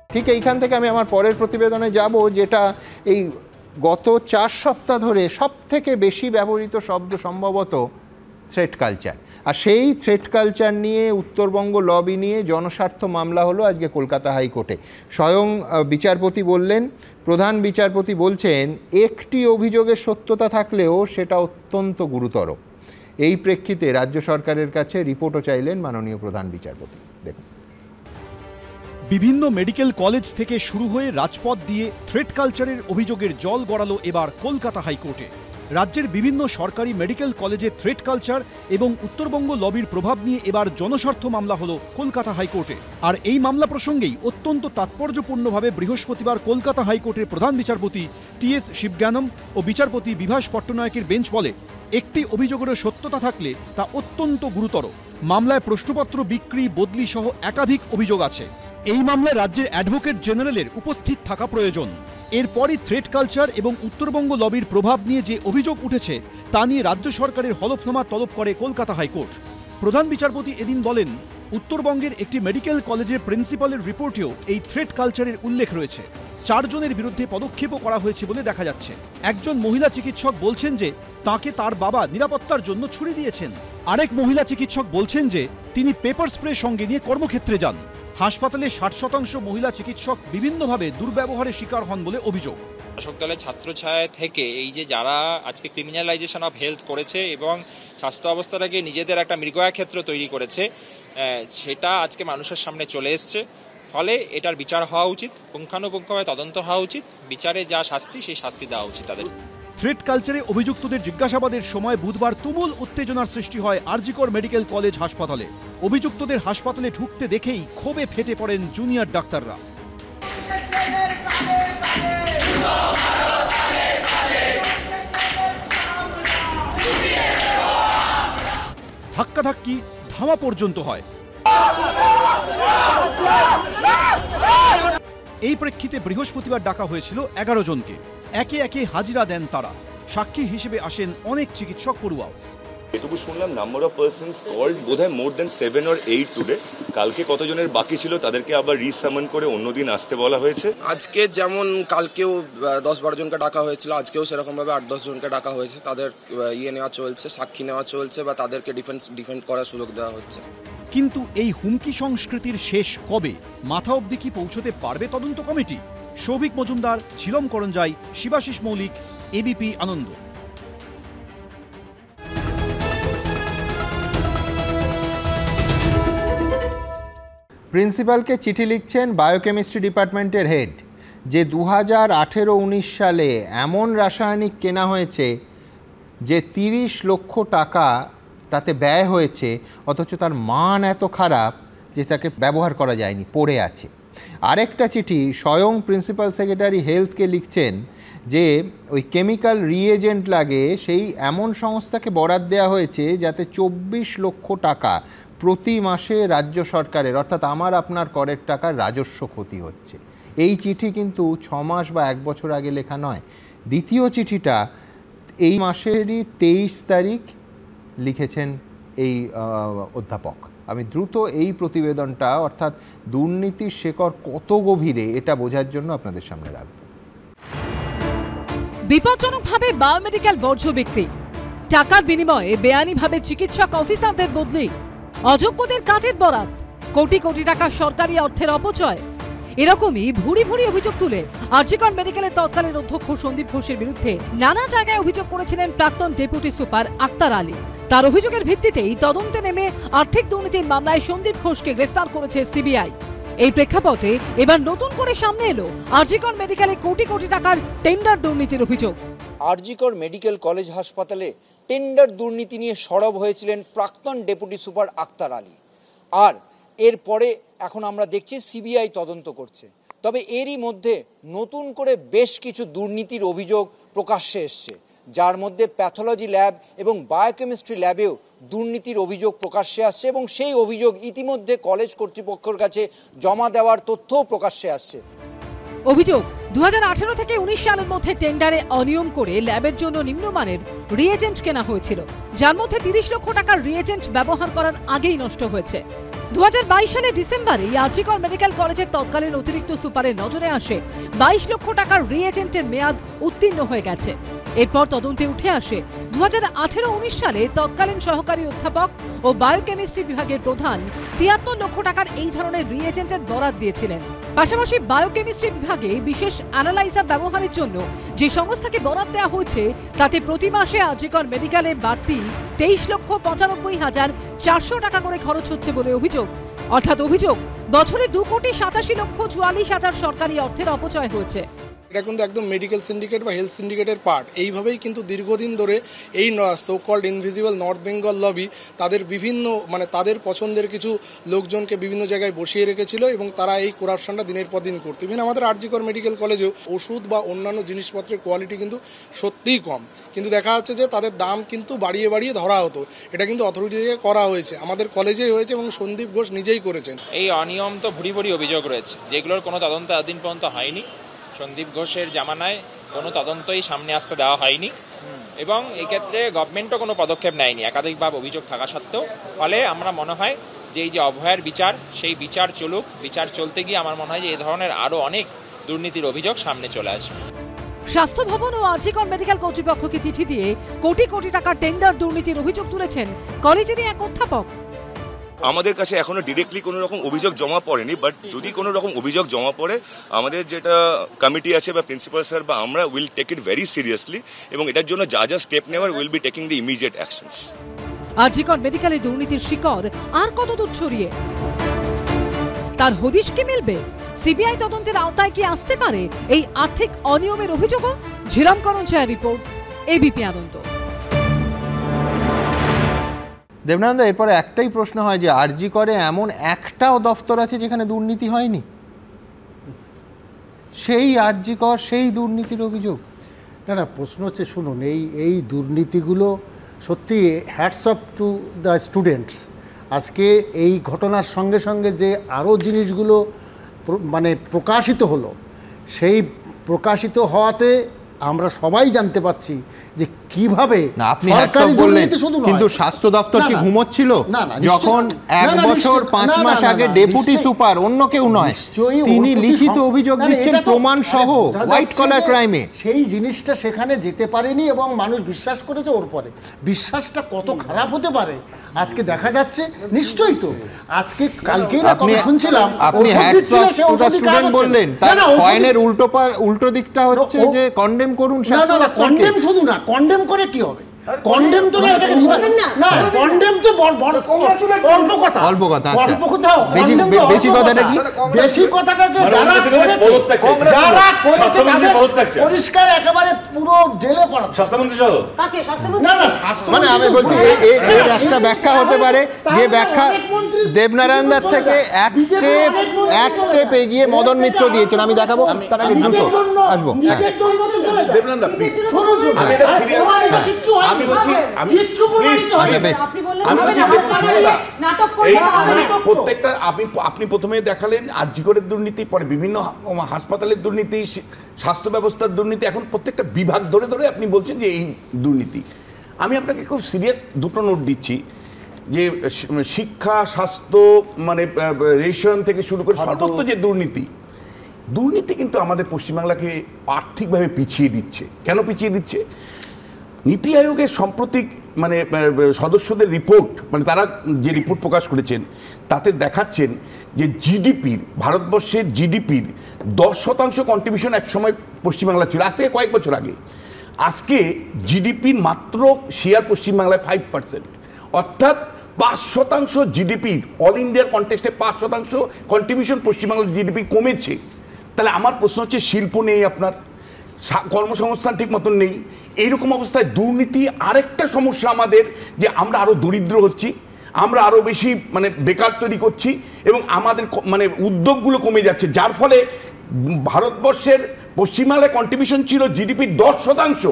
ঠিক এইখান থেকে আমি আমার পরের প্রতিবেদনে যাব, যেটা এই গত 4 সপ্তাহ ধরে সব থেকে বেশি ব্যবহৃত শব্দ সম্ভবত থ্রেট কালচার। আর সেই থ্রেট কালচার নিয়ে উত্তরবঙ্গ লবি নিয়ে জনস্বার্থ মামলা হলো আজকে কলকাতা হাইকোর্টে। স্বয়ং বিচারপতি বললেন, প্রধান বিচারপতি বলছেন একটি অভিযোগের সত্যতা থাকলেও সেটা অত্যন্ত গুরুতর। এই প্রেক্ষিতে রাজ্য সরকারের কাছে রিপোর্টও চাইলেন মাননীয় প্রধান বিচারপতি। দেখুন, বিভিন্ন মেডিকেল কলেজ থেকে শুরু হয়ে রাজপথ দিয়ে থ্রেট কালচারের অভিযোগের জল গড়ালো এবার কলকাতা হাইকোর্টে। রাজ্যের বিভিন্ন সরকারি মেডিকেল কলেজে থ্রেট কালচার এবং উত্তরবঙ্গ লবির প্রভাব নিয়ে এবার জনস্বার্থ মামলা হলো কলকাতা হাইকোর্টে। আর এই মামলা প্রসঙ্গেই অত্যন্ত তাৎপর্যপূর্ণভাবে বৃহস্পতিবার কলকাতা হাইকোর্টের প্রধান বিচারপতি টি.এস. শিবজ্ঞানম ও বিচারপতি বিভাস পট্টনায়কের বেঞ্চ বলে, একটি অভিযোগেরও সত্যতা থাকলে তা অত্যন্ত গুরুতর। মামলায় প্রশ্নপত্র বিক্রি, বদলি সহ একাধিক অভিযোগ আছে। এই মামলায় রাজ্যের অ্যাডভোকেট জেনারেলের উপস্থিত থাকা প্রয়োজন। এরপরই থ্রেট কালচার এবং উত্তরবঙ্গ লবির প্রভাব নিয়ে যে অভিযোগ উঠেছে তা নিয়ে রাজ্য সরকারের হলফনামা তলব করে কলকাতা হাইকোর্ট। প্রধান বিচারপতি এদিন বলেন, উত্তরবঙ্গের একটি মেডিকেল কলেজের প্রিন্সিপালের রিপোর্টেও এই থ্রেট কালচারের উল্লেখ রয়েছে। 4 জনের বিরুদ্ধে পদক্ষেপও করা হয়েছে বলে দেখা যাচ্ছে। একজন মহিলা চিকিৎসক বলছেন যে তাকে তার বাবা নিরাপত্তার জন্য ছুরি দিয়েছেন। আরেক মহিলা চিকিৎসক বলছেন যে তিনি পেপার স্প্রে সঙ্গে নিয়ে কর্মক্ষেত্রে যান। হাসপাতালে 60% মহিলা চিকিৎসক বিভিন্নভাবে দুর্ব্যবহারের শিকার হন বলে অভিযোগ। শাসক দলের ছাত্রছায়া থেকে এই যে যারা আজকে ক্রিমিনালাইজেশন অফ হেলথ করেছে এবং স্বাস্থ্য অবস্থাটাকে নিজেদের একটা মৃগয়া ক্ষেত্র তৈরি করেছে, সেটা আজকে মানুষের সামনে চলে এসছে। ফলে এটার বিচার হওয়া উচিত, পুঙ্খানুপুঙ্খভাবে তদন্ত হওয়া উচিত, বিচারে যা শাস্তি সেই শাস্তি দেওয়া উচিত তাদের। থ্রেট কালচারে অভিযুক্তদের জিজ্ঞাসাবাদের সময় বুধবার তুমুল উত্তেজনার সৃষ্টি হয় আরজিকর মেডিকেল কলেজ হাসপাতালে। অভিযুক্তদের হাসপাতালে ঢুকতে দেখেই ক্ষোভে ফেটে পড়েন জুনিয়র ডাক্তাররা। ধাক্কাধাক্কি, ধামা পর্যন্ত হয়। এই প্রেক্ষিতে বৃহস্পতিবার ডাকা হয়েছিল 11 জনকে। একে একে হাজিরা দেন তারা। সাক্ষী হিসেবে আসেন অনেক চিকিৎসক পড়ুয়াও। এটুকু শুনলাম, নাম্বার অফ পার্সনস কল্ড বোধহয় মোর দেন 7 or 8 টুডে। কালকে কতজনের বাকি ছিল তাদেরকে আবার রিসামন করে অন্যদিন আসতে বলা হয়েছে। আজকে যেমন কালকেও 10-12 জনকে ডাকা হয়েছিল, আজকেও সেরকমভাবে 8-10 জনকে ডাকা হয়েছে। তাদের নেওয়া চলছে, সাক্ষী নেওয়া চলছে বা তাদেরকে ডিফেন্ড করার সুযোগ দেওয়া হচ্ছে। কিন্তু এই হুমকি সংস্কৃতির শেষ কবে? মাথা অবধি কি পৌঁছতে পারবে তদন্ত কমিটি? সৌভিক মজুমদার, ঝিলম করঞ্জাই, শিবাশিস মৌলিক, এবিপি আনন্দ। প্রিন্সিপালকে চিঠি লিখছেন বায়োকেমিস্ট্রি ডিপার্টমেন্টের হেড, যে 2018-19 সালে এমন রাসায়নিক কেনা হয়েছে যে 30 লক্ষ টাকা তাতে ব্যয় হয়েছে, অথচ তার মান এত খারাপ যে তাকে ব্যবহার করা যায়নি, পড়ে আছে। আরেকটা চিঠি স্বয়ং প্রিন্সিপাল সেক্রেটারি হেলথকে লিখছেন যে ওই কেমিক্যাল রিএজেন্ট লাগে সেই এমন সংস্থাকে বরাদ দেওয়া হয়েছে যাতে 24 লক্ষ টাকা প্রতি মাসে রাজ্য সরকারের, অর্থাৎ আমার আপনার করের টাকার রাজস্ব ক্ষতি হচ্ছে। এই চিঠি কিন্তু 6 মাস বা 1 বছর আগে লেখা নয়। দ্বিতীয় চিঠিটা এই মাসেরই 23 তারিখ লিখেছেন এই অধ্যাপক। আমি দ্রুত এই প্রতিবেদনটা, অর্থাৎ দুর্নীতির শেকড় কত গভীরে, এটা বোঝার জন্য আপনাদের সামনে রাখব। বিপজ্জনকভাবে বায়োমেডিক্যাল বর্জ্য বিক্রি, টাকার বিনিময়ে বেআইনিভাবে চিকিৎসক অফিসারদের বদলি, অযোগ্যদের কাজের বরাত, কোটি কোটি টাকা সরকারি অর্থের অপচয়, এরকমই ভুরি ভুরি অভিযোগ তুলে আরজিকর মেডিকেলের তৎকালীন অধ্যক্ষ সন্দীপ ঘোষের বিরুদ্ধে নানা জায়গায় অভিযোগ করেছিলেন প্রাক্তন ডেপুটি সুপার আক্তার আলী। তার অভিযোগের ভিত্তিতেই তদন্তে নেমে আর্থিক দুর্নীতির মামলায় সন্দীপ ঘোষকে গ্রেফতার করেছে সিবিআই। এই প্রেক্ষাপটে এবার নতুন করে সামনে এলো আরজিকর মেডিকেলে কোটি কোটি টাকার টেন্ডার দুর্নীতির অভিযোগ। আরজিকর মেডিকেল কলেজ হাসপাতালে টেন্ডার দুর্নীতি নিয়ে সরব হয়েছিলেন প্রাক্তন ডেপুটি সুপার আক্তার আলী। আর এরপরে এখন আমরা দেখছি সিবিআই তদন্ত করছে। তবে এরই মধ্যে নতুন করে বেশ কিছু দুর্নীতির অভিযোগ প্রকাশ্যে এসছে, যার মধ্যে প্যাথোলজি ল্যাব এবং বায়োকেমিস্ট্রি ল্যাবেও দুর্নীতির অভিযোগ প্রকাশ্যে আসছে এবং সেই অভিযোগ ইতিমধ্যে কলেজ কর্তৃপক্ষের কাছে জমা দেওয়ার তথ্যও প্রকাশ্যে আসছে। অভিযোগ 2018 থেকে 19 সালের মধ্যে টেন্ডারে অনিয়ম করে ল্যাবের জন্য নিম্নমানের রিএজেন্ট কেনা হয়েছিল, যার মধ্যে 30 লক্ষ টাকার রিএজেন্ট ব্যবহার করার আগেই নষ্ট হয়েছে। 2022 সালের ডিসেম্বরে আর.জি. কর মেডিকেল কলেজের তৎকালীন অতিরিক্ত সুপারের নজরে আসে 22 লক্ষ টাকার রিএজেন্টের মেয়াদ উত্তীর্ণ হয়ে গেছে। এরপর তদন্তে উঠে আসে 2018-19 সালে তৎকালীন সহকারী অধ্যাপক ও বায়োকেমিস্ট্রি বিভাগের প্রধান 73 লক্ষ টাকার এই ধরনের রিএজেন্টের বরাদ দিয়েছিলেন। পাশাপাশি বায়োকেমিস্ট্রি বিভাগে বিশেষ অ্যানালাইজার ব্যবহারের জন্য যে সংস্থাকে বরাদ দেওয়া হয়েছে তাতে প্রতি মাসে আর.জি. কর মেডিকেলে বাড়তি 23,95,400 টাকা করে খরচ হচ্ছে বলে অভিযোগ। অর্থাৎ অভিযোগ বছরে 2,87,44,000 সরকারি অর্থের অপচয় হয়েছে। এটা কিন্তু একদম মেডিকেল সিন্ডিকেট বা হেলথ সিন্ডিকেটের পার্ট। এইভাবেই কিন্তু দীর্ঘদিন ধরে এই so called invisible North Bengal lobby তাদের বিভিন্ন তাদের পছন্দের কিছু লোকজনকে বিভিন্ন জায়গায় বসিয়ে রেখেছিল এবং তারা এই করাপশনটা দিনের পর দিন করতো। ইভেন আমাদের আর.জি. কর মেডিকেল কলেজেও ওষুধ বা অন্যান্য জিনিসপত্রের কোয়ালিটি কিন্তু সত্যিই কম, কিন্তু দেখা যাচ্ছে যে তাদের দাম কিন্তু বাড়িয়ে বাড়িয়ে ধরা হতো। এটা কিন্তু অথরিটি থেকে করা হয়েছে, আমাদের কলেজেই হয়েছে এবং সন্দীপ ঘোষ নিজেই করেছেন। এই অনিয়ম তো ভুরি ভুরি অভিযোগ রয়েছে, যেগুলোর কোনো তদন্ত এতদিন পর্যন্ত হয়নি। সন্দীপ ঘোষের জামানায় কোনো তদন্তই সামনে আসতে দেওয়া হয়নি এবং এক্ষেত্রে গভর্নমেন্টও কোনো পদক্ষেপ নেয়নি একাধিকভাবে অভিযোগ থাকা সত্ত্বেও। ফলে আমরা মনে হয় যে এই যে অভয়ের বিচার, সেই বিচার চলুক। বিচার চলতে গিয়ে আমার মনে হয় যে এই ধরনের আরও অনেক দুর্নীতির অভিযোগ সামনে চলে আসবে। স্বাস্থ্য ভবন ও আর.জি. কর মেডিকেল কর্তৃপক্ষকে চিঠি দিয়ে কোটি কোটি টাকার টেন্ডার দুর্নীতির অভিযোগ তুলেছেন কলেজেরই এক অধ্যাপক। আমাদের কাছে এখনো ডিরেক্টলি কোনো রকম অভিযোগ জমা পড়েনি, বাট যদি কোনো রকম অভিযোগ জমা পড়ে আমাদের যেটা কমিটি আছে বা প্রিন্সিপাল স্যার বা আমরা will take it very seriously এবং এটার জন্য যা যা স্টেপ নেওয়ার will be taking the immediate actions. R G. Kar মেডিকেলে দুর্নীতির শিকড় আর কত দূর ছড়িয়ে, তার হদিশ কি মিলবে? সিবিআই তদন্তের আওতায় কি আসতে পারে এই আর্থিক অনিয়মের অভিযোগও? ঝিলম করঞ্চায়ের রিপোর্ট, এবিপি আনন্দ। দেবনানন্দা, এরপরে একটাই প্রশ্ন হয় যে আর.জি. করে এমন একটাও দফতর আছে যেখানে দুর্নীতি হয়নি? সেই আর.জি. কর, সেই দুর্নীতির অভিযোগ। না, প্রশ্ন হচ্ছে শুনুন, এই দুর্নীতিগুলো সত্যি hats off to the students. আজকে এই ঘটনার সঙ্গে সঙ্গে যে আরও জিনিসগুলো প্রকাশিত হলো, সেই প্রকাশিত হওয়াতে আমরা সবাই জানতে পাচ্ছি যে কিভাবে আপনি বললেন, কিন্তু স্বাস্থ্য দপ্তর কি ঘুমোচ্ছিল যখন 1 বছর 5 মাস আগে ডেপুটি সুপার, অন্য কেউ নয়, তিনি লিখিত অভিযোগ দিচ্ছেন প্রমাণ সহ হোয়াইট কলার ক্রাইমে? সেই জিনিসটা সেখানে যেতে পারেনি এবং মানুষ বিশ্বাস করেছে। ওর পরে বিশ্বাসটা কত খারাপ হতে পারে আজকে দেখা যাচ্ছে। নিশ্চয়ই তো আজকে কালকেই না কবে শুনছিলাম আপনি স্টুডেন্ট বললেন, তার কয়েনের উল্টো দিকটা হচ্ছে যে কন্ডেম করুন। না, কন্ডেম শুধু না, কন্ডেম করে কি হবে? কন্ডেম তো না, এটাকে না, কন্ডেম তো অল্প কথা। বেশি কথাটা কি? বেশি কথাটাকে যারা করেছে তাদের পরিষ্কার একেবারে পুরো জেলে পড়া। স্বাস্থ্যমন্ত্রী সহ না, মানে আমি বলছি এর একটা ব্যাখ্যা হতে পারে, যে ব্যাখ্যা দেবনারায়ণ দার থেকে এক স্টেপ এগিয়ে মদন মিত্র দিয়েছেন। আমি দেখাবো, তার আগে দ্রুত আসবো। দেবনারায়ণ দা প্লিজ, আপনি প্রথমে দেখালেন আর.জি. করের দুর্নীতি, পরে বিভিন্ন হাসপাতালের দুর্নীতি, স্বাস্থ্য ব্যবস্থার দুর্নীতি, এখন প্রত্যেকটা বিভাগ ধরে ধরে আপনি বলছেন যে এই দুর্নীতি। আমি আপনাকে খুব সিরিয়াস দুটো নোট দিচ্ছি যে শিক্ষা, স্বাস্থ্য, রেশন থেকে শুরু করে সর্বত্র যে দুর্নীতি কিন্তু আমাদের পশ্চিমবাংলাকে আর্থিকভাবে পিছিয়ে দিচ্ছে। কেন পিছিয়ে দিচ্ছে? নীতি আয়োগের সাম্প্রতিক সদস্যদের রিপোর্ট, তারা যে রিপোর্ট প্রকাশ করেছেন তাতে দেখাচ্ছেন যে ভারতবর্ষের জিডিপির 10% কন্ট্রিবিউশন একসময় পশ্চিমবাংলা ছিল, আজ থেকে কয়েক বছর আগে। আজকে জিডিপির মাত্র শেয়ার পশ্চিমবাংলায় 5%, অর্থাৎ 5% জিডিপির অল ইন্ডিয়ার কন্টেক্সটে 5% কন্ট্রিবিউশন পশ্চিমবাংলার জিডিপি কমেছে। তাহলে আমার প্রশ্ন হচ্ছে, শিল্প নেই, আপনার কর্মসংস্থান ঠিক মতন নেই। এইরকম অবস্থায় দুর্নীতি আরেকটা সমস্যা আমাদের, যে আমরা আরও দরিদ্র হচ্ছি, আমরা আরও বেশি বেকার তৈরি করছি এবং আমাদের উদ্যোগগুলো কমে যাচ্ছে, যার ফলে ভারতবর্ষের পশ্চিমবাংলায় কন্ট্রিবিউশন ছিল জিডিপির 10%,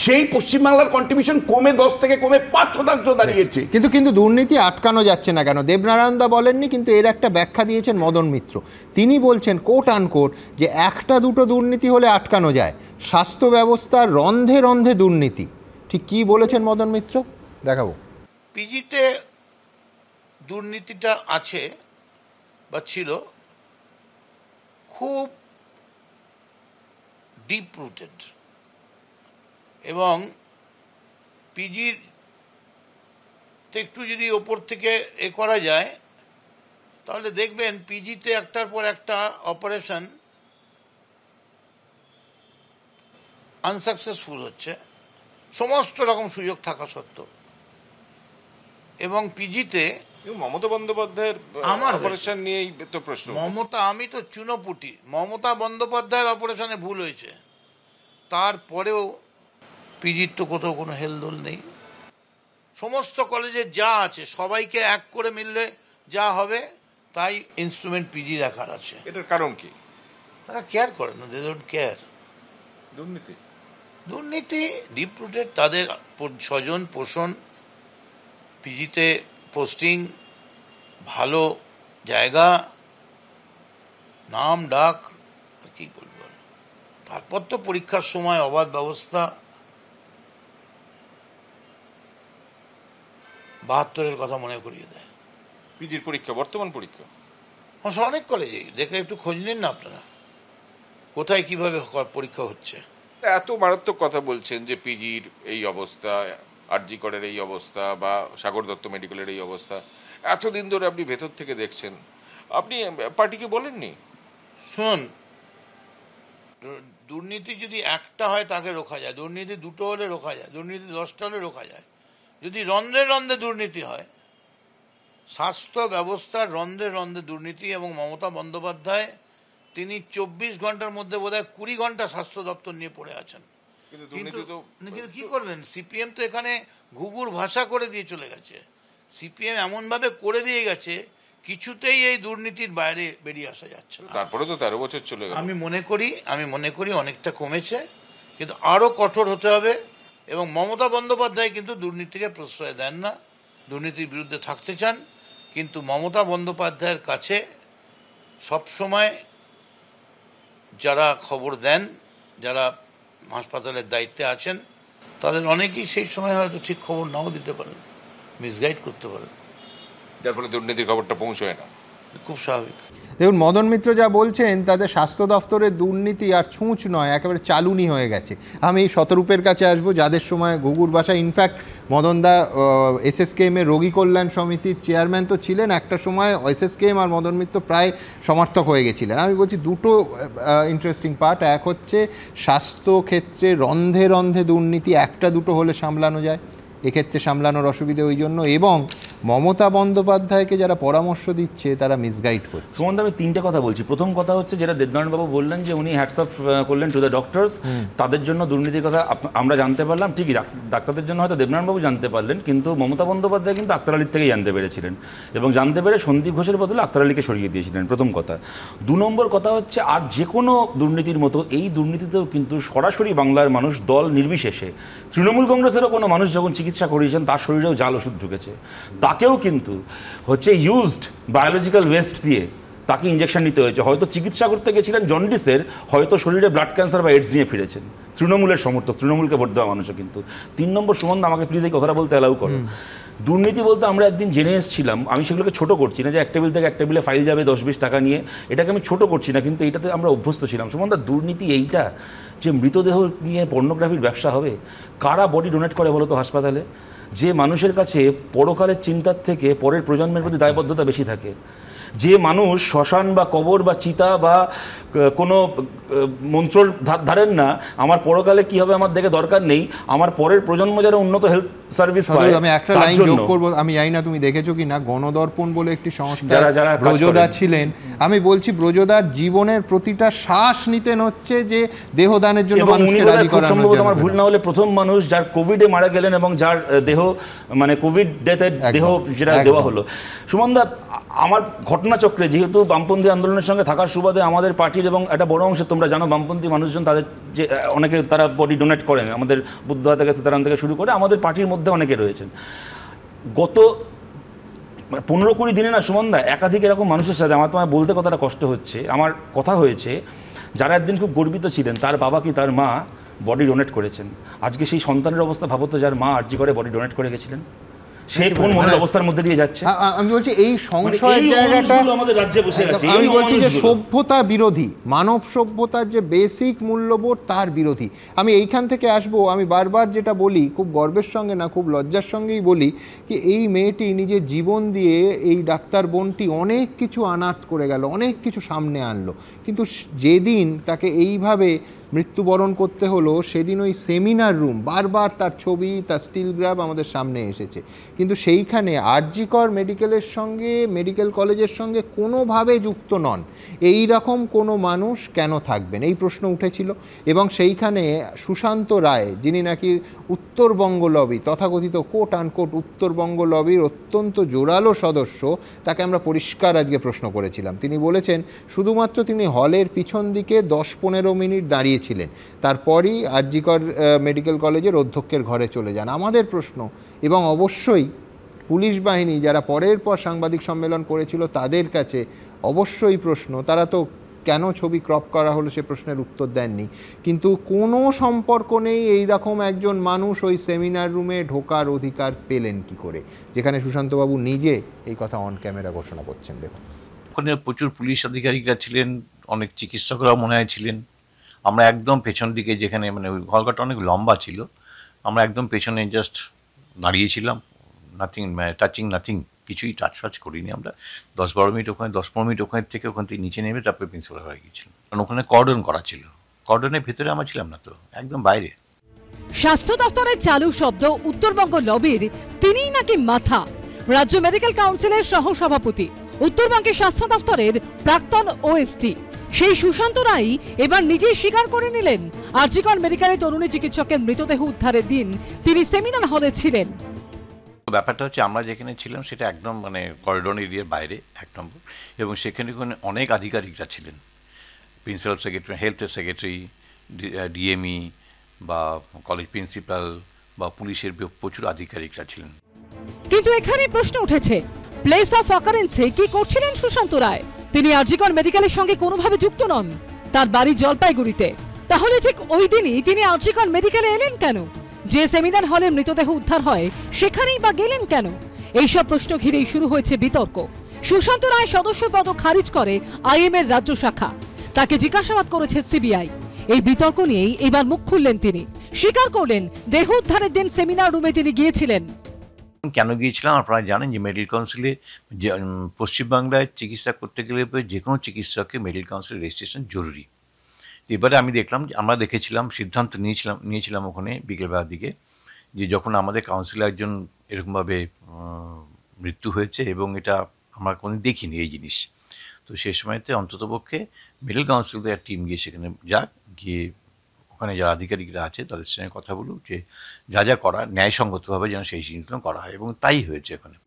সেই পশ্চিমবাংলার কন্ট্রিবিউশন কমে 10 থেকে কমে 5% দাঁড়িয়েছে। কিন্তু দুর্নীতি আটকানো যাচ্ছে না কেন? দেবনারায়ণ দা বলেননি, কিন্তু এর একটা ব্যাখ্যা দিয়েছেন মদন মিত্র। তিনি বলছেন কোট আনকোট যে একটা দুটো দুর্নীতি হলে আটকানো যায়, স্বাস্থ্য ব্যবস্থার রন্ধে রন্ধে দুর্নীতি। ঠিক কি বলেছেন মদন মিত্র, দেখাবো। পিজিতে দুর্নীতিটা আছে বা ছিল, খুব ডিপ রুটেড, এবং পিজির একটু যদি ওপর থেকে করা যায় তাহলে দেখবেন পিজিতে একটার পর একটা অপারেশন আনসাকসেসফুল হচ্ছে, সমস্ত রকম সুযোগ থাকা সত্ত্বেও। এবং পিজিতে মমতা বন্দ্যোপাধ্যায়ের আমার অপারেশন নিয়েই তো প্রশ্ন। আমি তো চুনোপুটি, মমতা বন্দ্যোপাধ্যায়ের অপারেশনে ভুল হয়েছে, তারপরেও পিজির তো কোথাও কোনো হেলদোল নেই। সমস্ত কলেজে যা আছে সবাইকে এক করে মিললে যা হবে তাই ইনস্ট্রুমেন্ট পিজি রাখার আছে। এটার কারণ কি? তারা কেয়ার করে না, দে ডোন্ট কেয়ার। দুর্নীতি ডিপ রুটেড, তাদের স্বজন পোষণ, পিজিতে পোস্টিং, ভালো জায়গা, নাম ডাক, কি বলবো। তারপর তো পরীক্ষার সময় অবাধ ব্যবস্থা, 72-এর কথা মনে করিয়ে দেয়। পিজির পরীক্ষা, বর্তমান পরীক্ষা অনেক কলেজেই দেখে একটু খোঁজ নিন না আপনারা, কোথায় কিভাবে পরীক্ষা হচ্ছে। এত মারাত্মক কথা বলছেন যে পিজির এই অবস্থা, আরজি করের এই অবস্থা, বা সাগর দত্ত মেডিকেলের এই অবস্থা, এতদিন ধরে আপনি ভেতর থেকে দেখছেন, আপনি পার্টিকে বলেননি? শুনুন, দুর্নীতি যদি একটা হয় তাকে রোখা যায়, দুর্নীতি দুটো হলে রোখা যায়, দুর্নীতি 10টা হলে রোখা যায়। যদি রন্ধে রন্ধে দুর্নীতি হয়, স্বাস্থ্য ব্যবস্থার রন্ধে রন্ধে দুর্নীতি, এবং মমতা বন্দ্যোপাধ্যায় তিনি 24 ঘন্টার মধ্যে বোধহয় 20 ঘন্টা স্বাস্থ্য দপ্তর নিয়ে পড়ে আছেন। কিন্তু কি করবেন, সিপিএম তো এখানে ঘুঘুর ভাষা করে দিয়ে চলে গেছে। সিপিএম এমনভাবে করে দিয়ে গেছে কিছুতেই এই দুর্নীতির বাইরে বেরিয়ে আসা যাচ্ছে না। তারপরে তো 13 বছর চলে গেল। আমি মনে করি অনেকটা কমেছে, কিন্তু আরো কঠোর হতে হবে। এবং মমতা বন্দ্যোপাধ্যায় কিন্তু দুর্নীতিকে প্রশ্রয় দেন না, দুর্নীতির বিরুদ্ধে থাকতে চান, কিন্তু মমতা বন্দ্যোপাধ্যায়ের কাছে সবসময় যারা খবর দেন, যারা হাসপাতালের দায়িত্বে আছেন, তাদের অনেকেই সেই সময় হয়তো ঠিক খবর নাও দিতে পারেন, মিসগাইড করতে পারেন, যার ফলে দুর্নীতির খবরটা পৌঁছয় না। খুব স্বাভাবিক। দেখুন, মদন মিত্র যা বলছেন তাদের স্বাস্থ্য দপ্তরের দুর্নীতি আর ছুঁচ নয়, একেবারে চালুনি হয়ে গেছে। আমি শতরূপের কাছে আসবো, যাদের সময় ঘুঘুর বাসা, ইনফ্যাক্ট মদনদা এসএসকেএম এর রোগী কল্যাণ সমিতির চেয়ারম্যান তো ছিলেন একটা সময়, এসএসকেএম আর মদন মিত্র প্রায় সমর্থক হয়ে গেছিলেন। আমি বলছি দুটো ইন্টারেস্টিং পার্ট, এক হচ্ছে স্বাস্থ্য ক্ষেত্রে রন্ধে রন্ধে দুর্নীতি একটা দুটো হলে সামলানো যায়, এক্ষেত্রে সামলানোর অসুবিধে ওই জন্য, এবং মমতা বন্দ্যোপাধ্যায়কে যারা পরামর্শ দিচ্ছে তারা মিসগাইড করছে। সুমন্ত, আমি তিনটে কথা বলছি। প্রথম কথা হচ্ছে যেটা দেবনারায়ণবাবু বললেন যে উনি হ্যাটস অফ করলেন টু দ্য ডক্টরস, তাদের জন্য দুর্নীতির কথা আমরা জানতে পারলাম, ঠিকই ডাক্তারদের জন্য হয়তো দেবনারায়ণবাবু জানতে পারলেন, কিন্তু মমতা বন্দ্যোপাধ্যায় কিন্তু আক্তার আলীর থেকেই জানতে পেরেছিলেন, এবং জানতে পেরে সন্দীপ ঘোষের বদলে আক্তার আলীকে সরিয়ে দিয়েছিলেন, প্রথম কথা। 2 নম্বর কথা হচ্ছে, আর যে কোনো দুর্নীতির মতো এই দুর্নীতিতেও কিন্তু সরাসরি বাংলার মানুষ দল নির্বিশেষে, তৃণমূল কংগ্রেসেরও কোনো মানুষ যখন চিকিৎসা করিয়েছেন তার শরীরেও জাল ওষুধ ঢুকেছে, তাকেও কিন্তু হচ্ছে ইউজড বায়োলজিক্যাল ওয়েস্ট দিয়ে তাকে ইঞ্জেকশন নিতে হয়েছে। হয়তো চিকিৎসা করতে গেছিলেন জন্ডিসের, হয়তো শরীরে ব্লাড ক্যান্সার বা এইডস নিয়ে ফিরেছেন। তৃণমূলের সমর্থক, তৃণমূলকে ভোট দেওয়া মানুষও কিন্তু। 3 নম্বর, সুমন্ত আমাকে প্লিজ এই কথাটা বলতে অ্যালাউ করো। দুর্নীতি বলতে আমরা একদিন জেনে এসেছিলাম, আমি সেগুলোকে ছোট করছি না যে এক টেবিল থেকে এক টেবিলে ফাইল যাবে 10-20 টাকা নিয়ে, এটাকে আমি ছোট করছি না, কিন্তু এটাতে আমরা অভ্যস্ত ছিলাম। সুমন্ত, দুর্নীতি এইটা যে মৃতদেহ নিয়ে পর্নোগ্রাফির ব্যবসা হবে, কারা বডি ডোনেট করে বলো তো হাসপাতালে? যে মানুষের কাছে পরকালের চিন্তার থেকে পরের প্রজন্মের প্রতি দায়বদ্ধতা বেশি থাকে, যে মানুষ শ্মশান বা কবর বা চিতা বা কোনো মন্ত্র ধারেন না, আমার পরকালে কি হবে আমার দেখে দরকার নেই, আমার পরের প্রজন্ম যারা উন্নত হেলথ সার্ভিস পায়। আমি একটা লাইন যোগ করবো, আমি জানি না তুমি দেখেছো কি না, গণদর্পণ বলে একটি সংস্থা ব্রজদা ছিলেন, আমি বলছি ব্রজদার জীবনের প্রতিটা শ্বাস নিতেন হচ্ছে যে দেহদানের জন্য মানুষকে রাজি করানোর জন্য। আমার ভুল না হলে প্রথম মানুষ যার কোভিডে মারা গেলেন এবং যার দেহ মানে কোভিড ডেথের দেহ যেটা দেওয়া হলো। সুমনদা, আমার ঘটনাচক্রে যেহেতু বামপন্থী আন্দোলনের সঙ্গে থাকার সুবাদে আমাদের পার্টির এবং একটা বড় অংশে তোমরা জানো বামপন্থী মানুষজন তাদের যে অনেকে তারা বডি ডোনেট করেন, আমাদের বুদ্ধহাতা থেকে সীতারাম থেকে শুরু করে আমাদের পার্টির মধ্যে অনেকে রয়েছেন। গত 15-20 দিনে না সুমনদা একাধিক এরকম মানুষের সাথে আমার তোমায় বলতে কতটা কষ্ট হচ্ছে, আমার কথা হয়েছে যারা একদিন খুব গর্বিত ছিলেন তার বাবা কি তার মা বডি ডোনেট করেছেন। আজকে সেই সন্তানের অবস্থা ভাবো তো, যার মা আরজি করে বডি ডোনেট করে গেছিলেন, সে কোন মনের অবস্থার মধ্যে দিয়ে যাচ্ছে। আমি বলছি এই সংশয়ের জায়গাটা আমাদের রাজ্যে বসে আছে। আমি বলছি যে সভ্যতা বিরোধী, মানব সভ্যতার যে বেসিক মূল্যবোধ তার বিরোধী। আমি এইখান থেকে আসবো, আমি বারবার যেটা বলি, খুব গর্বের সঙ্গে না খুব লজ্জার সঙ্গেই বলি কি এই মেয়েটি নিজের জীবন দিয়ে এই ডাক্তার বোনটি অনেক কিছু আনার্ট করে গেল, অনেক কিছু সামনে আনলো, কিন্তু যেদিন তাকে এইভাবে মৃত্যুবরণ করতে হলো সেদিন ওই সেমিনার রুম বারবার তার ছবি, তার স্টিল গ্রাফ আমাদের সামনে এসেছে, কিন্তু সেইখানে আরজি কর মেডিকেলের সঙ্গে, মেডিকেল কলেজের সঙ্গে কোনোভাবে যুক্ত নন এই রকম কোনো মানুষ কেন থাকবেন, এই প্রশ্ন উঠেছিল। এবং সেইখানে সুশান্ত রায়, যিনি নাকি উত্তরবঙ্গ লবি, তথাকথিত কোট আনকোট উত্তরবঙ্গ লবির অত্যন্ত জোরালো সদস্য, তাকে আমরা পরিষ্কার আজকে প্রশ্ন করেছিলাম। তিনি বলেছেন শুধুমাত্র তিনি হলের পিছন দিকে 10-15 মিনিট দাঁড়িয়ে ছিলেন, তারপরই আরজি কর মেডিকেল কলেজের অধ্যক্ষের ঘরে চলে যান। আমাদের প্রশ্ন, এবং অবশ্যই পুলিশ বাহিনী যারা পরের পর সাংবাদিক সম্মেলন করেছিল তাদের কাছে অবশ্যই প্রশ্ন, তারা তো কেন ছবি ক্রপ করা হলো সে প্রশ্নের উত্তর দেননি, কিন্তু কোনো সম্পর্ক নেই এইরকম একজন মানুষ ওই সেমিনার রুমে ঢোকার অধিকার পেলেন কি করে, যেখানে সুশান্তবাবু নিজে এই কথা অন ক্যামেরা ঘোষণা করছেন। দেখুন ওখানে প্রচুর পুলিশ আধিকারিকরা ছিলেন, অনেক চিকিৎসকরাও মনে হয় ছিলেন। আমরা একদম পেছন দিকে, যেখানে মানে ওই হলঘরটা অনেক লম্বা ছিল, আমরা একদম পেছনে জাস্ট দাঁড়িয়েছিলাম, নাথিং টাচিং নাথিং, কিছুই টাচ করিনি আমরা। 10-12 মিনিট ওখানে, 10-15 মিনিট ওখানে থেকে নিচে নেমে তারপরে প্রিন্সিপাল হয়ে গিয়েছিলাম, কারণ ওখানে কর্ডন করা ছিল। কর্ডনের ভেতরে আমরা ছিলাম না, তো একদম বাইরে। স্বাস্থ্য দপ্তরের চালু শব্দ উত্তরবঙ্গ লবির তিনিই নাকি মাথা। রাজ্য মেডিকেল কাউন্সিলের সহসভাপতি, উত্তরবঙ্গের স্বাস্থ্য দপ্তরের প্রাক্তন ওএসটি সেই সুশান্ত রায় এবার নিজেই স্বীকার করে নিলেন আরজি কর মেডিকেলে তরুণী চিকিৎসকের মৃতদেহ উদ্ধারের দিন তিনি সেমিনার হলে ছিলেন। ব্যাপারটা হচ্ছে আমরা যেখানে ছিলাম সেটা একদম মানে করিডোর এরিয়ার বাইরে 1 নম্বর, এবং সেখানে অনেক আধিকারিকরা ছিলেন, প্রিন্সিপাল সেক্রেটারি, হেলথের সেক্রেটারি, ডিএমই বা কলেজ প্রিন্সিপাল বা পুলিশের প্রচুর আধিকারিকরা ছিলেন। কিন্তু এখানে প্রশ্ন উঠেছে, প্লেস অফ অকারেন্সে কি করছিলেন সুশান্ত রায়? তিনি আরজি কর মেডিকেলের সঙ্গে কোনোভাবে যুক্ত নন, তার বাড়ি জলপাইগুড়িতে। তাহলে ঠিক ওই দিনই তিনি আরজি কর মেডিকেলে এলেন কেন? যে সেমিনার হলে মৃতদেহ উদ্ধার হয় সেখানেই বা গেলেন কেন? এইসব প্রশ্ন ঘিরেই শুরু হয়েছে বিতর্ক। সুশান্ত রায় সদস্য পদ খারিজ করে আইএম এর রাজ্য শাখা, তাকে জিজ্ঞাসাবাদ করেছে সিবিআই। এই বিতর্ক নিয়েই এবার মুখ খুললেন তিনি, স্বীকার করলেন দেহ উদ্ধারের দিন সেমিনার রুমে তিনি গিয়েছিলেন। কেন গিয়েছিলাম আপনারা জানেন যে মেডিকেল কাউন্সিলে পশ্চিমবাংলায় চিকিৎসা করতে গেলে যে কোনো চিকিৎসককে মেডিকেল কাউন্সিলের রেজিস্ট্রেশন জরুরি। এবারে আমি দেখলাম, আমরা দেখেছিলাম, সিদ্ধান্ত নিয়েছিলাম ওখানে বিকেলবেলার দিকে, যে যখন আমাদের কাউন্সিলে একজন এরকমভাবে মৃত্যু হয়েছে এবং এটা আমরা কোনো দেখিনি এই জিনিস, তো সেই সময়তে অন্ততপক্ষে মেডিকেল কাউন্সিলের টিম গিয়ে সেখানে যাক, গিয়ে ওখানে যারা আধিকারিকরা আছে তাদের সঙ্গে কথা বলুক যে যা করা ন্যায়সঙ্গতভাবে যেন সেই জিনিসগুলো করা হয়, এবং তাই হয়েছে এখানে।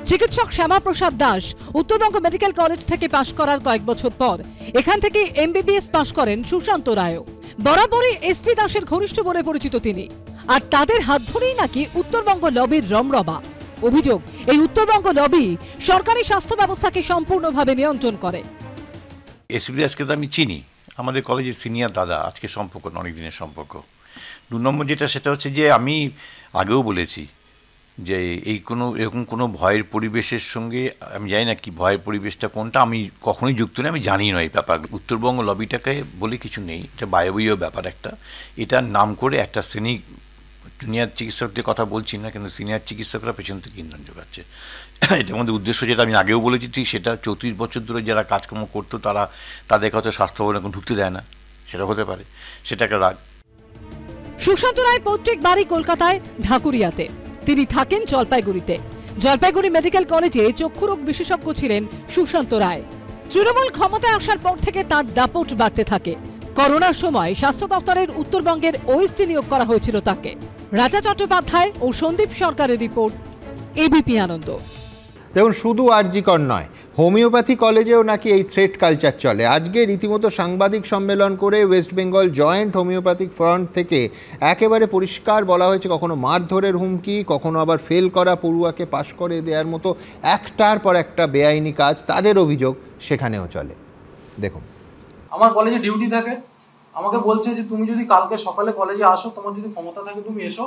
চিকিৎসক শ্যামাপ্রসাদ দাস উত্তরবঙ্গ মেডিকেল কলেজ থেকে পাশ করার কয়েক বছর পর এখান থেকে এমবিবিএস পাশ করেন সুশান্ত রায়। বরাবরই এসপি দাসের ঘনিষ্ঠ বলে পরিচিত তিনি, আর তাদের হাত ধরেই নাকি উত্তরবঙ্গ লবির রমরমা। অভিযোগ, এই উত্তরবঙ্গ লবি সরকারি স্বাস্থ্য ব্যবস্থাকে সম্পূর্ণভাবে নিয়ন্ত্রণ করে। এসপি দাসকে তো আমি চিনি, আমাদের কলেজের সিনিয়র দাদা, আজকে সম্পর্ক অনেক দিনের সম্পর্ক। 2 নম্বর যেটা, সেটা হচ্ছে যে আমি আগেও বলেছি যে এরকম কোনো ভয়ের পরিবেশের সঙ্গে আমি জানি না কি ভয়ের পরিবেশটা কোনটা, আমি কখনোই যুক্ত নেই, আমি জানি না এই ব্যাপার। উত্তরবঙ্গ লবিটাকে বলে কিছু নেই, এটা বায়বীয় ব্যাপার একটা। এটার নাম করে একটা শ্রেণী, জুনিয়র চিকিৎসকদের কথা বলছি না, কিন্তু সিনিয়র চিকিৎসকরা পেছন থেকে ইন্ধন যোগাচ্ছে। এটা আমাদের উদ্দেশ্য, যেটা আমি আগেও বলেছি, ঠিক সেটা 34 বছর ধরে যারা কাজকর্ম করতো তাদেরকে হয়তো স্বাস্থ্য ভবন এখন ঢুকতে দেয় না, সেটা হতে পারে, সেটা একটা রাগ। সুশান্ত রায় পৈতৃক বাড়ি কলকাতায় ঢাকুরিয়াতে, তিনি থাকেন জলপাইগুড়িতে। জলপাইগুড়ি মেডিকেল কলেজে চক্ষুরোগ বিশেষজ্ঞ ছিলেন সুশান্ত রায়। তৃণমূল ক্ষমতায় আসার পর থেকে তার দাপট বাড়তে থাকে। করোনার সময় স্বাস্থ্য দপ্তরের উত্তরবঙ্গের ওএসডি নিয়োগ করা হয়েছিল তাকে। রাজা চট্টোপাধ্যায় ও সন্দীপ সরকারের রিপোর্ট, এবিপি আনন্দ। দেখুন, শুধু আরজিকর নয়, হোমিওপ্যাথি কলেজেও নাকি এই থ্রেট কালচার চলে। আজকে রীতিমতো সাংবাদিক সম্মেলন করে West Bengal joint homeopathic front থেকে একেবারে পরিষ্কার বলা হয়েছে, কখনো মারধরের হুমকি, কখনো আবার ফেল করা পড়ুয়াকে পাশ করে দেওয়ার মতো একটার পর একটা বেআইনি কাজ তাদের অভিযোগ সেখানেও চলে। দেখুন, আমার কলেজে ডিউটি থাকে, আমাকে বলছে যে তুমি যদি কালকে সকালে কলেজে আসো, তোমার যদি ক্ষমতা থাকে তুমি এসো,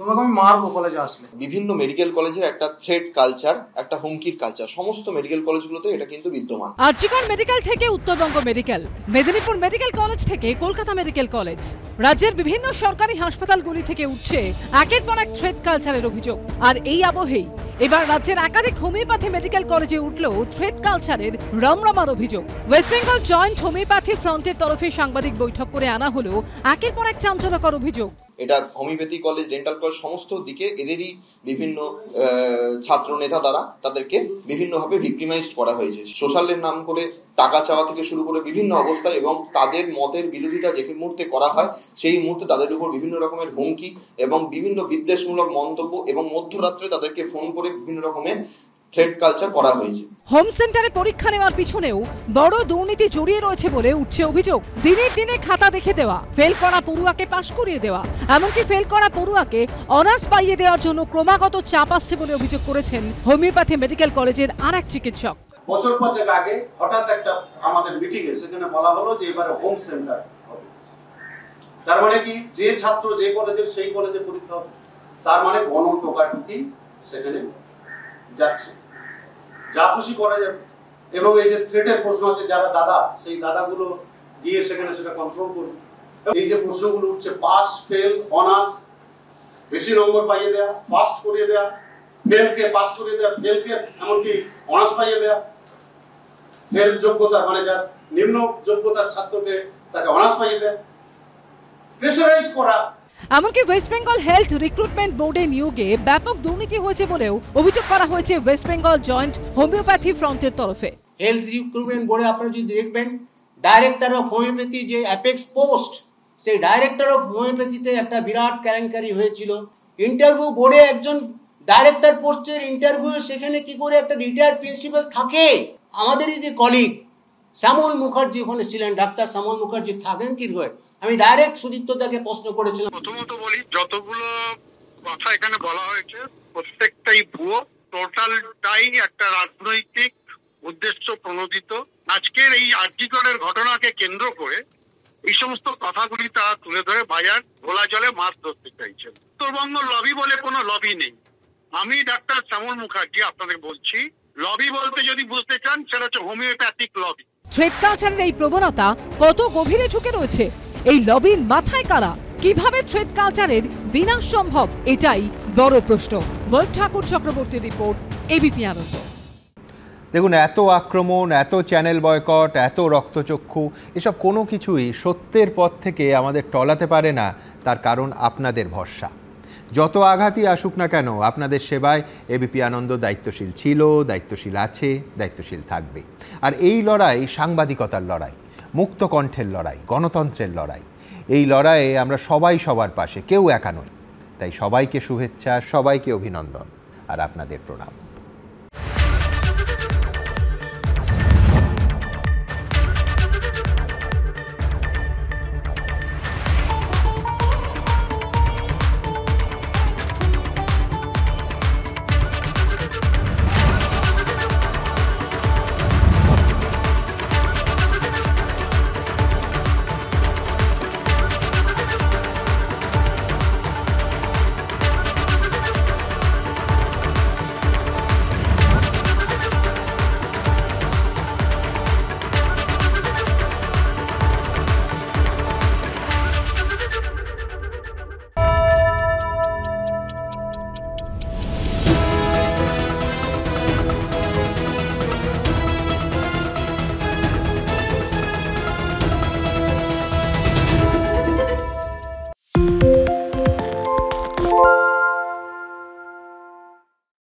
তোমাকে আমি মারবো কলেজে আসলে। বিভিন্ন মেডিকেল কলেজের একটা থ্রেট কালচার, একটা হুমকির কালচার সমস্ত মেডিকেল কলেজগুলোতে এটা কিন্তু বিদ্যমান। আরজিকর মেডিকেল থেকে Uttarbanga medical, Medinipur medical college থেকে কলকাতা মেডিকেল কলেজ, রাজ্যের বিভিন্ন সরকারি হাসপাতালগুলি থেকে উঠছে একের পর এক থ্রেট কালচারের অভিযোগ। আর এই আবহেই এবার রাজ্যের একাধিক হোমিওপ্যাথি মেডিকেল কলেজে উঠল থ্রেট কালচারের রমরমার অভিযোগ। ওয়েস্ট বেঙ্গল জয়েন্ট হোমিওপ্যাথি ফ্রন্টের তরফে সাংবাদিক বৈঠক করে আনা হলো একের পর এক চাঞ্চল্যকর অভিযোগ। এটা হোমিওপ্যাথি কলেজ, ডেন্টাল কলেজ সমস্ত দিকে এদেরই বিভিন্ন ছাত্র নেতা দ্বারা তাদেরকে বিভিন্নভাবে ভিক্টিমাইজড করা হয়েছে। সোশ্যালের নাম করে টাকা চাওয়া থেকে শুরু করে বিভিন্ন অবস্থায়, এবং তাদের মতের বিরোধিতা যে মুহূর্তে করা হয় সেই মুহূর্তে তাদের উপর বিভিন্ন রকমের হুমকি এবং বিভিন্ন বিদ্বেষমূলক মন্তব্য, এবং মধ্যরাত্রে তাদেরকে ফোন করে বিভিন্ন রকমের থ্রেট কালচার করা হয়েছে। হোম সেন্টারে পরীক্ষা নেওয়ার পিছনেও বড় দুর্নীতি জড়িয়ে রয়েছে বলে উঠছে অভিযোগ। দিনের দিনে খাতা দেখে দেওয়া, ফেল করা পড়ুয়াকে পাশ করিয়ে দেওয়া, এমনকি ফেল করা পড়ুয়াকে অনার্স পাইয়ে দেওয়ার জন্য ক্রমাগত চাপ আসছে বলে অভিযোগ করেছেন হোমিওপ্যাথি মেডিকেল কলেজের আর এক চিকিৎসক। বছর 5 আগে হঠাৎ একটা আমাদের মিটিংয়ে সেখানে বলা হলো যে এবারে হোম সেন্টার হবে। তার মানে কি, যে ছাত্র যে কলেজের সেই কলেজে পরীক্ষা হবে, তার মানে গণ টোকাটুকি সেখানে যাচ্ছে, যা খুশি করা যাবে। এবং এই যে থ্রেটের প্রশ্ন আছে, যারা দাদা, সেই দাদাগুলো গিয়ে সেখানে সেটা কন্ট্রোল করবে। এই যে প্রশ্নগুলো উঠছে, পাস ফেল অনার্স, বেশি নম্বর পাইয়ে দেওয়া, ফার্স্ট করিয়ে দেওয়া, ফেলকে পাস করিয়ে দেওয়া, ফেলকে এমনকি অনার্স পাইয়ে দেওয়া, ফেল যোগ্যতা মানে যার নিম্ন যোগ্যতার ছাত্রকে তাকে অনার্স পাইয়ে দেওয়া, প্রেসারাইজ করা। এমনকি ওয়েস্ট বেঙ্গল হেলথ রিক্রুটমেন্ট বোর্ডে নিয়োগে ব্যাপক দুর্নীতি হয়েছে বলেও অভিযোগ করা হয়েছে ওয়েস্ট বেঙ্গল জয়েন্ট হোমিওপ্যাথি ফ্রন্টের তরফে। হেলথ রিক্রুটমেন্ট বোর্ডে আপনারা যদি দেখবেন, ডাইরেক্টর অফ হোমিওপ্যাথি যে অ্যাপেক্স পোস্ট, সেই ডাইরেক্টর অফ হোমিওপ্যাথিতে একটা বিরাট কেলেঙ্কারি হয়েছিল। ইন্টারভিউ বোর্ডে একজন ডাইরেক্টর পোস্টের ইন্টারভিউ, সেখানে কি করে একটা রিটায়ার্ড প্রিন্সিপাল থাকে? আমাদেরই যে কলিগ শ্যামল মুখার্জি ওখানে ছিলেন, ডাক্তার শ্যামল মুখার্জি থাকেন কি করে? আমি ডাইরেক্ট সুদীপ্তদাকে প্রশ্ন করেছিলাম। প্রথমত বলি, যতগুলো কথা এখানে বলা হয়েছে প্রত্যেকটাই ভুয়ো, টোটালটাই একটা রাজনৈতিক উদ্দেশ্য প্রণোদিত। আজকের এই আরজিকরের ঘটনাকে কেন্দ্র করে এই সমস্ত কথাগুলি তারা তুলে ধরে বাজার ঘোলা জলে মাছ ধরতে চাইছেন। উত্তরবঙ্গ লবি বলে কোনো লবি নেই। আমি ডাক্তার শ্যামল মুখার্জি আপনাদের বলছি, লবি বলতে যদি বুঝতে চান, সেটা হচ্ছে হোমিওপ্যাথিক লবি। থ্রেট কালচারের এই প্রবণতা কত গভীরে ঢুকে রয়েছে? এই লবির মাথায় কারা? কিভাবে থ্রেট কালচারের বিনাশ সম্ভব? এটাই বড় প্রশ্ন। বৈদ ঠাকুর চক্রবর্তী রিপোর্ট, এবিপি আনন্দ। দেখুন, এত আক্রমণ, এত চ্যানেল বয়কট, এত রক্তচক্ষু, এসব কোনো কিছুই সত্যের পথ থেকে আমাদের টলাতে পারে না। তার কারণ আপনাদের ভরসা। যত আঘাতই আসুক না কেন, আপনাদের সেবায় এবিপি আনন্দ দায়িত্বশীল ছিল, দায়িত্বশীল আছে, দায়িত্বশীল থাকবে। আর এই লড়াই সাংবাদিকতার লড়াই, মুক্ত কণ্ঠের লড়াই, গণতন্ত্রের লড়াই। এই লড়াইয়ে আমরা সবাই সবার পাশে, কেউ একা নই। তাই সবাইকে শুভেচ্ছা, সবাইকে অভিনন্দন আর আপনাদের প্রণাম।